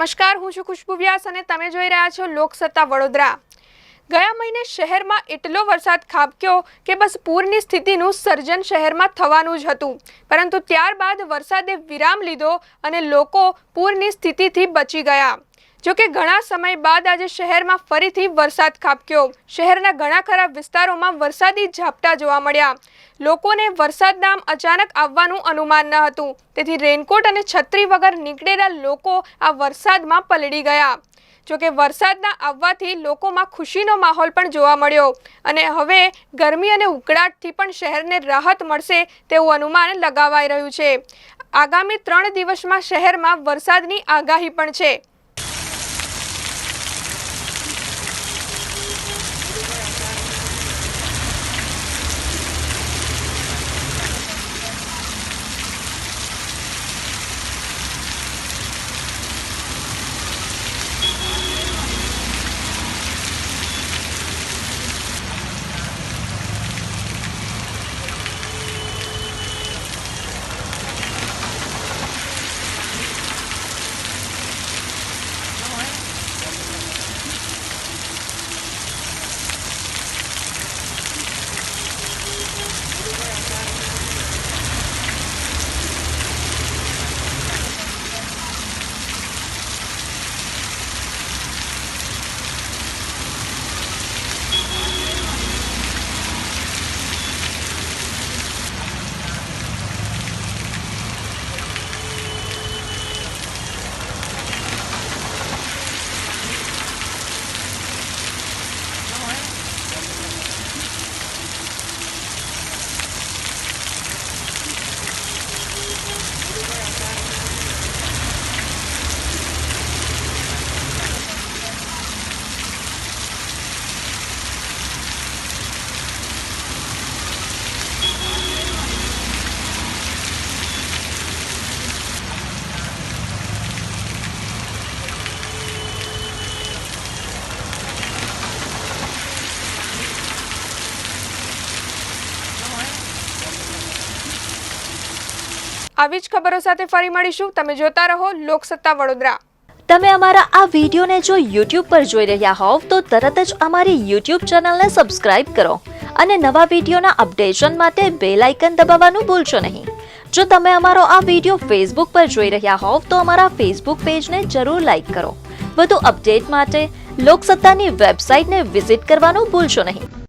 નમસ્કાર, હું છું ખુશ્બુ વ્યાસ અને તમે જોઈ રહ્યા છો લોકસત્તા વડોદરા। ગયા મહિને શહેરમાં એટલો વરસાદ ખાબક્યો કે બસ પૂરની સ્થિતિનું સર્જન શહેરમાં થવાનું જ હતું, પરંતુ ત્યારબાદ વરસાદે વિરામ લીધો અને લોકો પૂરની સ્થિતિથી બચી ગયા। જો કે ઘણા સમય બાદ આજે શહેરમાં ફરીથી વરસાદ ખાબક્યો। શહેરના ઘણા ખરા વિસ્તારોમાં વરસાદી ઝાપટા જોવા મળ્યા। લોકોને વરસાદના અચાનક આવવાનું અનુમાન ન હતું, તેથી રેનકોટ અને છત્રી વગર નીકળેલા લોકો આ વરસાદમાં પલળી ગયા। જો કે વરસાદના આવવાથી લોકોમાં ખુશીનો માહોલ પણ જોવા મળ્યો અને હવે ગરમી અને ઉકળાટથી પણ શહેરને રાહત મળશે તેવું અનુમાન લગાવાઈ રહ્યું છે। આગામી 3 દિવસમાં શહેરમાં વરસાદની આગાહી પણ છે। આવી જ ખબરો સાથે ફરી મળીશું। તમે જોતા રહો લોકસત્તા વડોદરા। તમે અમારા આ વિડિયોને જો YouTube પર જોઈ રહ્યા હોવ તો તરત જ અમારી YouTube ચેનલને સબસ્ક્રાઇબ કરો અને નવા વિડિયોના અપડેશન માટે બેલ આઇકન દબાવવાનું ભૂલશો નહીં। જો તમે અમારો આ વિડિયો Facebook પર જોઈ રહ્યા હોવ તો અમારા Facebook પેજને જરૂર લાઈક કરો। વધુ અપડેટ માટે લોકસત્તાની વેબસાઇટને વિઝિટ કરવાનું ભૂલશો નહીં।